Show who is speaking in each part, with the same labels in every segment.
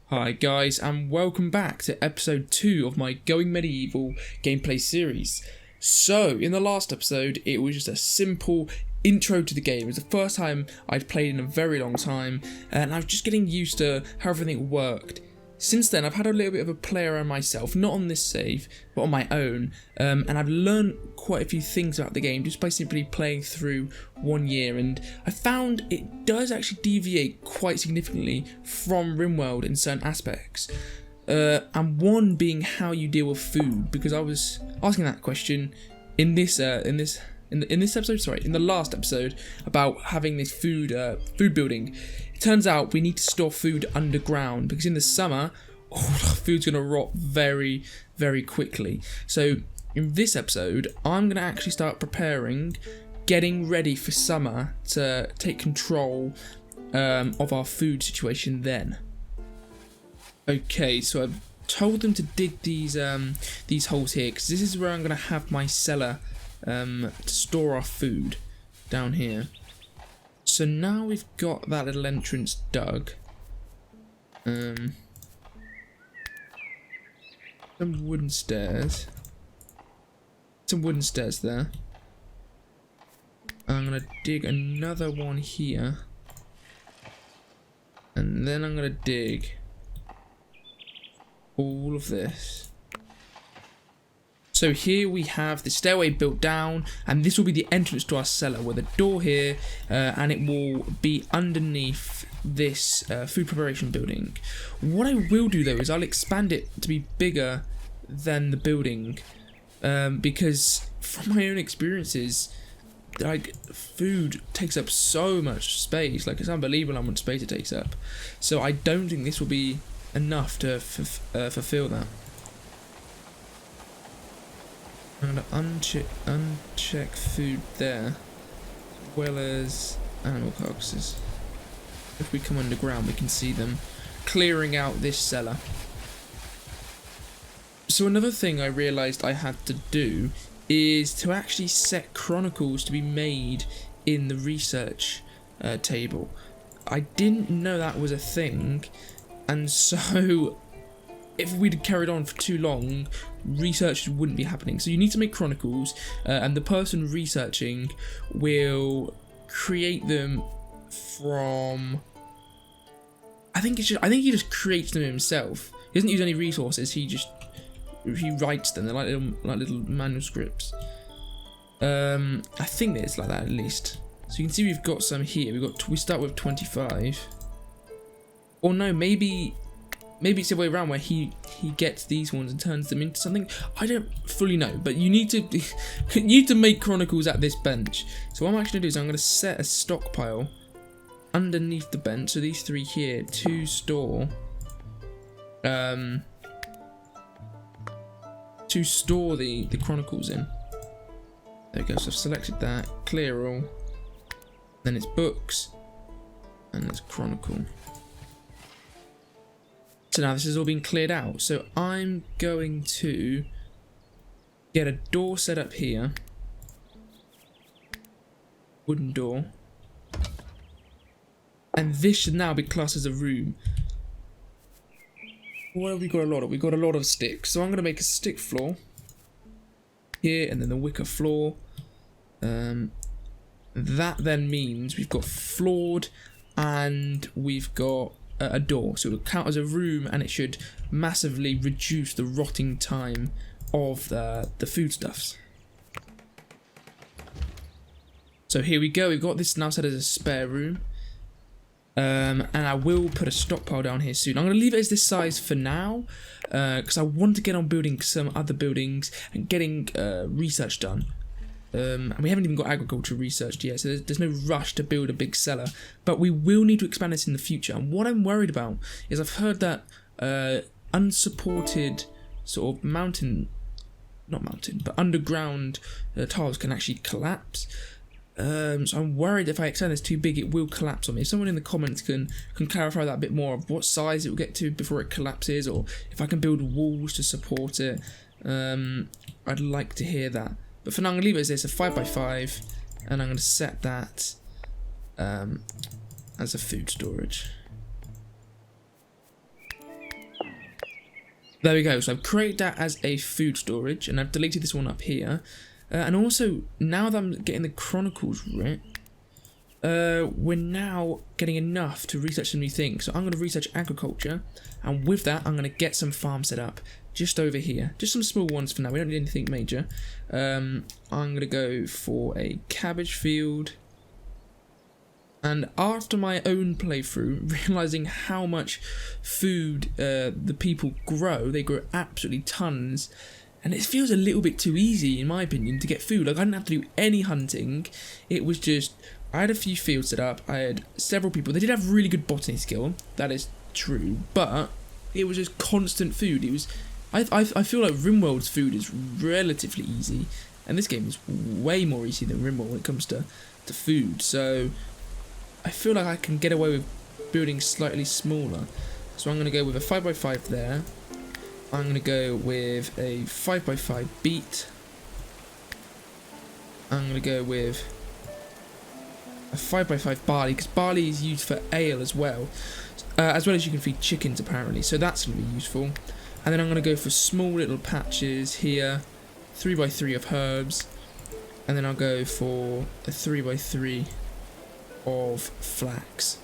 Speaker 1: Hi guys, and welcome back to episode 2 of my Going Medieval gameplay series. So, in the last episode, it was just a simple intro to the game. It was the first time I'd played in a very long time, and I was just getting used to how everything worked. Since then, I've had a little bit of a play around myself, not on this save, but on my own, and I've learned quite a few things about the game just by simply playing through 1 year, and I found it does actually deviate quite significantly from Rimworld in certain aspects. And one being how you deal with food, because I was asking that question in the last episode about having this food building. It turns out we need to store food underground because in the summer, food's gonna rot very, very quickly. So in this episode, I'm gonna actually start getting ready for summer to take control of our food situation then. Okay, so I've told them to dig these holes here because this is where I'm gonna have my cellar to store our food down here. So now we've got that little entrance dug. Some wooden stairs. Some wooden stairs there. I'm gonna dig another one here. And then I'm gonna dig all of this. So here we have the stairway built down, and this will be the entrance to our cellar with a door here, and it will be underneath this food preparation building. What I will do though is I'll expand it to be bigger than the building, because from my own experiences, like food takes up so much space. Like it's unbelievable how much space it takes up. So I don't think this will be enough to fulfill that. I'm going to uncheck food there, as well as animal carcasses. If we come underground, we can see them clearing out this cellar. So another thing I realised I had to do is to actually set chronicles to be made in the research table. I didn't know that was a thing, and so if we'd carried on for too long, research wouldn't be happening. So you need to make chronicles, and the person researching will create them from. I think he just creates them himself. He doesn't use any resources. He writes them. They're like little manuscripts. I think it's like that at least. So you can see we've got some here. We start with 25. Or no, maybe it's the way around where he gets these ones and turns them into something. I don't fully know, but you need to make chronicles at this bench. So what I'm actually going to do is I'm going to set a stockpile underneath the bench. So these three here to store the chronicles in. There we go. So I've selected that. Clear all. Then it's books, and it's chronicle. So now this has all been cleared out. So I'm going to get a door set up here. Wooden door. And this should now be classed as a room. What have we got a lot of? We've got a lot of sticks. So I'm going to make a stick floor. Here, and then the wicker floor. That then means we've got floored, and we've got a door, so it'll count as a room, and it should massively reduce the rotting time of the foodstuffs. So here we go, we've got this now set as a spare room, and I will put a stockpile down here soon. I'm going to leave it as this size for now, because I want to get on building some other buildings and getting research done. And we haven't even got agriculture researched yet, so there's no rush to build a big cellar. But we will need to expand this in the future. And what I'm worried about is I've heard that unsupported sort of underground tiles can actually collapse. So I'm worried if I extend this too big, it will collapse on me. If someone in the comments can clarify that a bit more of what size it will get to before it collapses, or if I can build walls to support it, I'd like to hear that. But for now, I'm going to leave it as this, a 5x5, and I'm going to set that as a food storage. There we go. So I've created that as a food storage, and I've deleted this one up here. And also, now that I'm getting the chronicles right, we're now getting enough to research some new things. So I'm going to research agriculture, and with that, I'm going to get some farms set up just over here. Just some small ones for now. We don't need anything major. I'm going to go for a cabbage field. And after my own playthrough, realising how much food the people grow, they grow absolutely tons. And it feels a little bit too easy, in my opinion, to get food. Like, I didn't have to do any hunting. It was just, I had a few fields set up. I had several people. They did have really good botany skill. That is true. But it was just constant food. It was, I feel like Rimworld's food is relatively easy. And this game is way more easy than Rimworld when it comes to food. So I feel like I can get away with building slightly smaller. So I'm going to go with a 5x5 there. I'm going to go with a 5x5 beet. I'm going to go with a 5x5 barley, because barley is used for ale as well as you can feed chickens apparently, so that's going to be useful. And then I'm going to go for small little patches here, 3x3 of herbs, and then I'll go for a 3x3 of flax.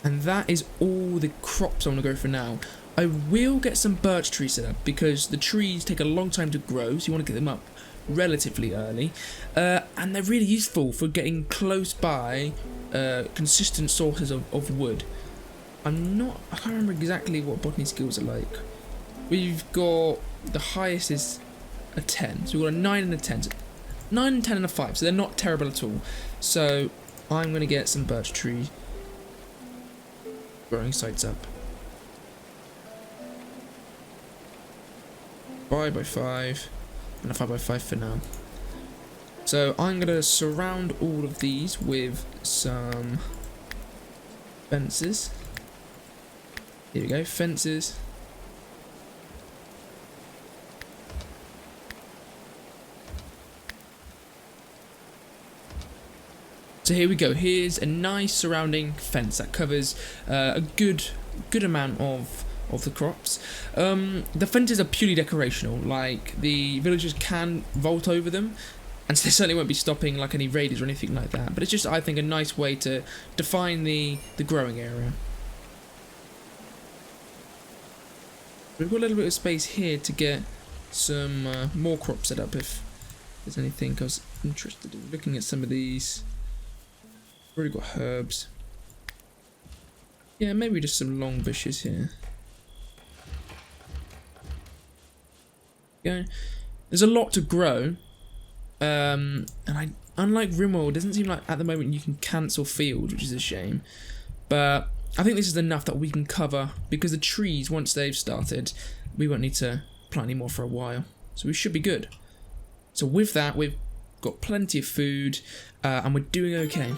Speaker 1: And that is all the crops I'm going to go for now. I will get some birch trees set up because the trees take a long time to grow, so you want to get them up relatively early. And they're really useful for getting close by consistent sources of wood. I can't remember exactly what botany skills are like. We've got, the highest is a 10, so we've got a 9 and a 10. So 9 and 10 and a 5, so they're not terrible at all. So I'm going to get some birch tree growing sites up. 5x5 and a 5x5 for now. So I'm going to surround all of these with some fences. Here we go, fences. So here we go, here's a nice surrounding fence that covers a good amount of the crops. The fences are purely decorational, like the villagers can vault over them, and so they certainly won't be stopping like any raiders or anything like that, but it's just, I think, a nice way to define the growing area. We've got a little bit of space here to get some more crops set up if there's anything I was interested in. Looking at some of these. Already got herbs. Yeah, maybe just some long bushes here. Yeah, there's a lot to grow, and unlike Rimworld, it doesn't seem like at the moment you can cancel fields, which is a shame. But I think this is enough that we can cover, because the trees, once they've started, we won't need to plant any more for a while, so we should be good. So with that, we've got plenty of food, and we're doing okay.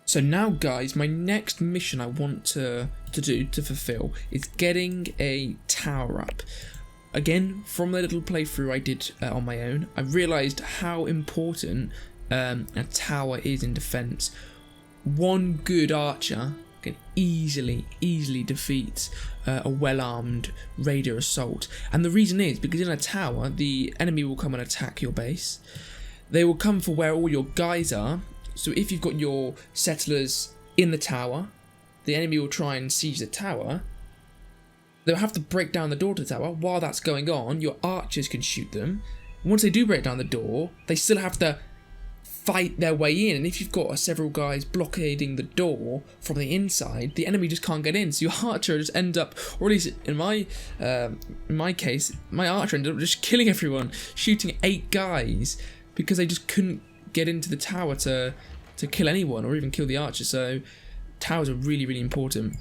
Speaker 1: So now, guys, my next mission I want to fulfill is getting a tower up. Again, from the little playthrough I did on my own, I realised how important a tower is in defence. One good archer can easily defeat a well-armed raider assault. And the reason is because in a tower, the enemy will come and attack your base. They will come for where all your guys are. So if you've got your settlers in the tower, the enemy will try and siege the tower. They'll have to break down the door to the tower. While that's going on, your archers can shoot them. Once they do break down the door, they still have to fight their way in. And if you've got several guys blockading the door from the inside, the enemy just can't get in. So your archer just ends up, or at least in my case, my archer ended up just killing everyone, shooting 8 guys because they just couldn't get into the tower to kill anyone or even kill the archer. So towers are really important,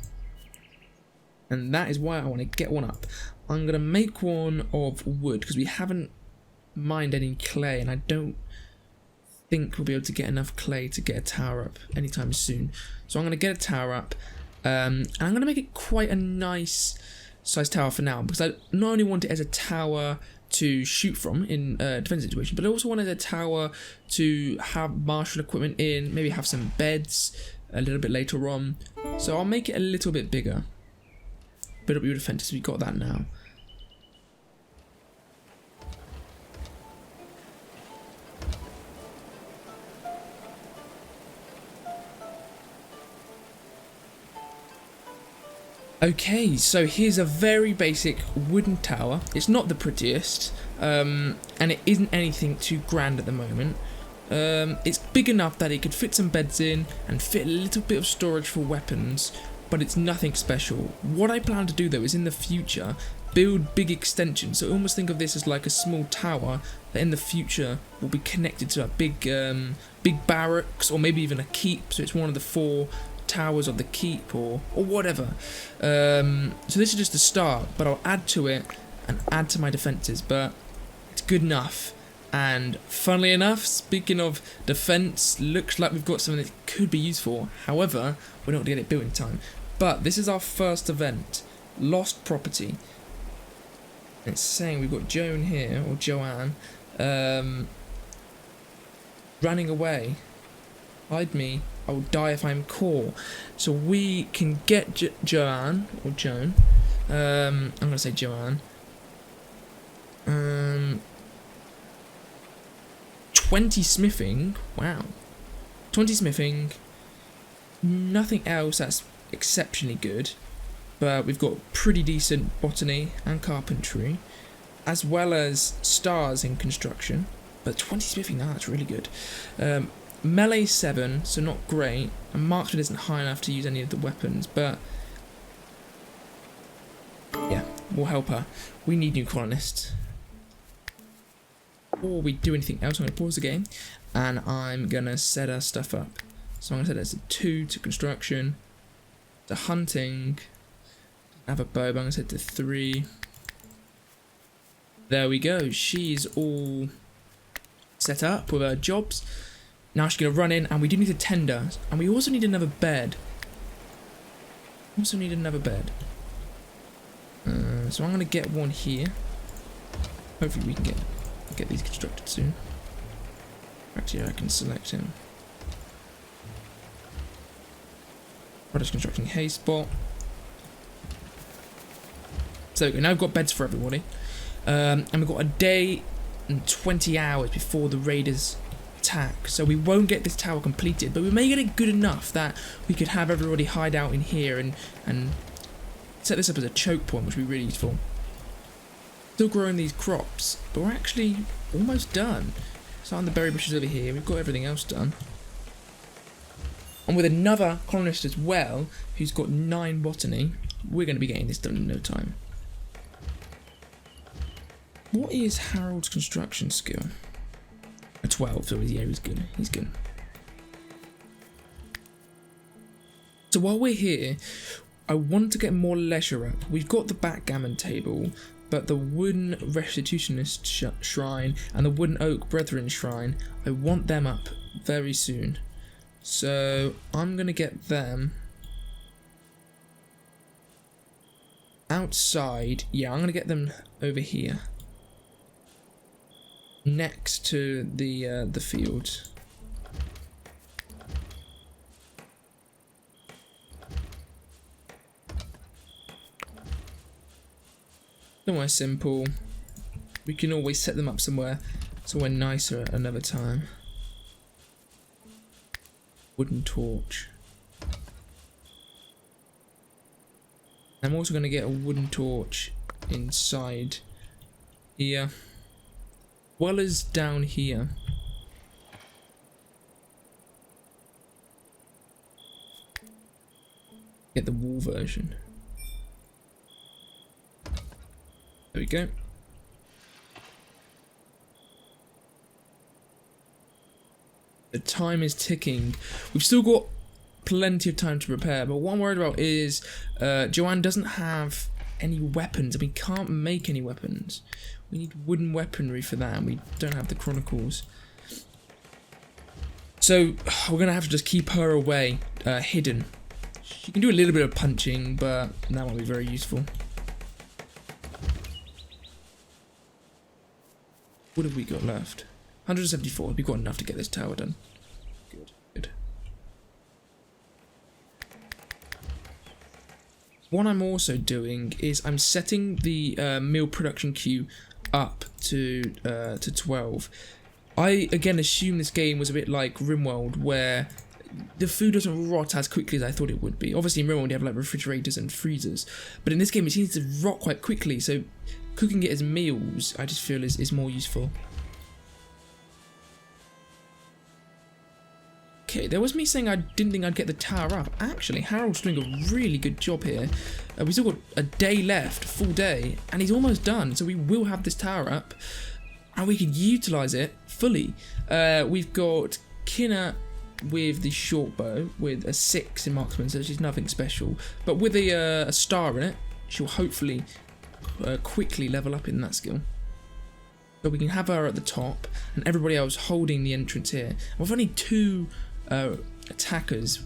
Speaker 1: and that is why I want to get one up. I'm going to make one of wood because we haven't mined any clay, and I don't think we'll be able to get enough clay to get a tower up anytime soon. So I'm going to get a tower up, and I'm going to make it quite a nice size tower for now, because I not only want it as a tower to shoot from in a defense situation, but I also wanted a tower to have martial equipment in, maybe have some beds, a little bit later on. So I'll make it a little bit bigger. Build up your defences, we've got that now. Okay, so here's a very basic wooden tower. It's not the prettiest, and it isn't anything too grand at the moment. It's big enough that it could fit some beds in and fit a little bit of storage for weapons, but it's nothing special. What I plan to do though is in the future build big extensions. So almost think of this as like a small tower that in the future will be connected to a big barracks, or maybe even a keep. So it's one of the 4 towers of the keep, or whatever. So this is just the start, but I'll add to it and add to my defences, but it's good enough. And funnily enough, speaking of defense, looks like we've got something that could be useful. However, we're not going to get it built in time. But this is our first event, lost property. It's saying we've got Joan here, or Joanne, running away. Hide me, I will die if I'm caught. So we can get Joanne, or Joan. I'm going to say Joanne. 20 smithing, wow. 20 smithing, nothing else that's exceptionally good, but we've got pretty decent botany and carpentry, as well as stars in construction, but 20 smithing, now that's really good. Melee 7, so not great, and marksman isn't high enough to use any of the weapons, but yeah, we'll help her. We need new colonists. Before we do anything else, I'm going to pause the game and I'm going to set our stuff up. So I'm going to set it as a 2 to construction, to hunting, have a bow, but I'm going to set it to 3. There we go, she's all set up with her jobs. Now she's going to run in, and we do need a tender, and we also need another bed. So I'm going to get one here. Hopefully we can get these constructed soon. Actually, I can select him. Product constructing hay spot. So now we've got beds for everybody. And we've got a day and 20 hours before the raiders attack. So we won't get this tower completed, but we may get it good enough that we could have everybody hide out in here and set this up as a choke point, which would be really useful. Still growing these crops, but we're actually almost done. Starting the berry bushes over here, we've got everything else done. And with another colonist as well, who's got 9 botany, we're going to be getting this done in no time. What is Harold's construction skill? A 12, so yeah, he's good. He's good. So while we're here, I want to get more leisure up. We've got the backgammon table, but the wooden restitutionist shrine and the wooden oak brethren shrine, I want them up very soon. So I'm going to get them outside. Yeah, I'm going to get them over here, next to the field. Somewhere simple. We can always set them up somewhere nicer at another time. Wooden torch. I'm also going to get a wooden torch inside here, well as down here. Get the wall version. There we go. The time is ticking. We've still got plenty of time to prepare, but what I'm worried about is Joanne doesn't have any weapons, and we can't make any weapons. We need wooden weaponry for that, and we don't have the chronicles. So we're going to have to just keep her away, hidden. She can do a little bit of punching, but that won't be very useful. What have we got left? 174. We've got enough to get this tower done. Good, good. what I'm also doing is I'm setting the meal production queue up to 12. I again assume this game was a bit like Rimworld, where the food doesn't rot as quickly as I thought it would be. Obviously in Rimworld you have like refrigerators and freezers, but in this game it seems to rot quite quickly, so cooking it as meals I just feel is more useful. Okay, there was me saying I didn't think I'd get the tower up. Actually, Harold's doing a really good job here. We still got a day left, full day, and he's almost done, so we will have this tower up, and we can utilise it fully. We've got Kinna with the short bow, with a 6 in marksman, so she's nothing special, but with a star in it, she'll hopefully quickly level up in that skill. So we can have her at the top, and everybody else holding the entrance here. And with only 2 attackers,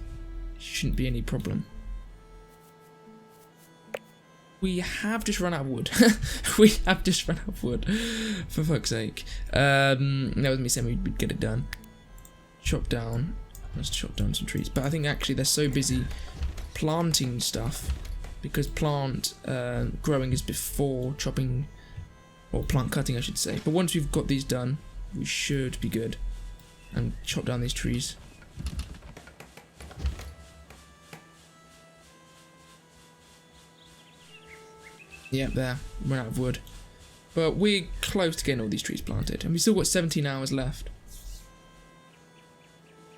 Speaker 1: shouldn't be any problem. We have just run out of wood. We have just run out of wood, for fuck's sake. That was me saying we'd get it done. Chop down. Let's chop down some trees. But I think actually they're so busy planting stuff, because plant growing is before chopping, or plant cutting I should say. But once we've got these done, we should be good. And chop down these trees. Yep, there. Run out of wood. But we're close to getting all these trees planted. And we've still got 17 hours left.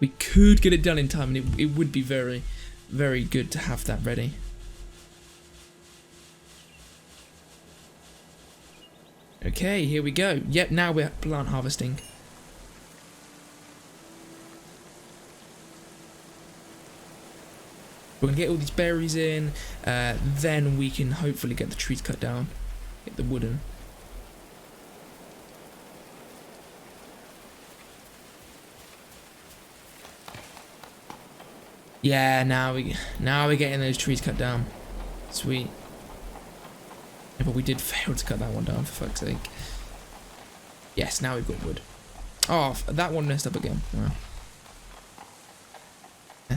Speaker 1: We could get it done in time, and it would be very, very good to have that ready. Okay, here we go. Yep, now we're plant harvesting. We're going to get all these berries in, then we can hopefully get the trees cut down, get the wooden. Yeah, now we're getting those trees cut down. Sweet. Yeah, but we did fail to cut that one down, for fuck's sake. Yes, now we've got wood. Oh, that one messed up again. Wow.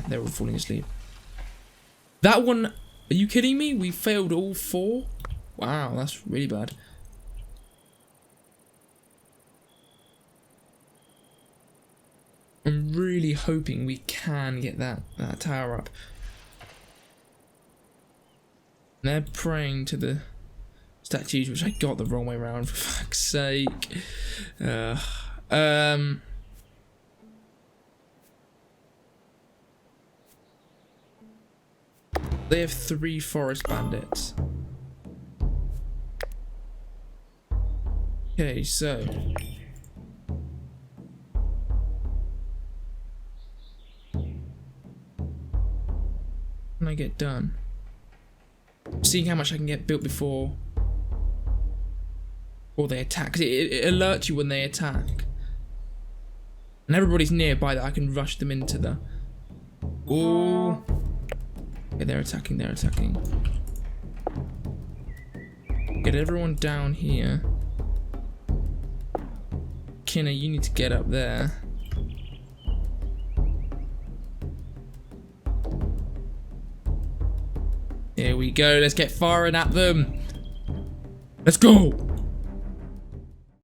Speaker 1: They're all falling asleep. That one, are you kidding me? We failed all 4? Wow, that's really bad. I'm really hoping we can get that tower up. They're praying to the statues, which I got the wrong way around, for fuck's sake. They have 3 forest bandits. Okay, so can I get done? Seeing how much I can get built before they attack, because it alerts you when they attack, and everybody's nearby that I can rush them into the. Oh. Okay, they're attacking, Get everyone down here. Kinna, you need to get up there. Here we go, let's get firing at them. Let's go!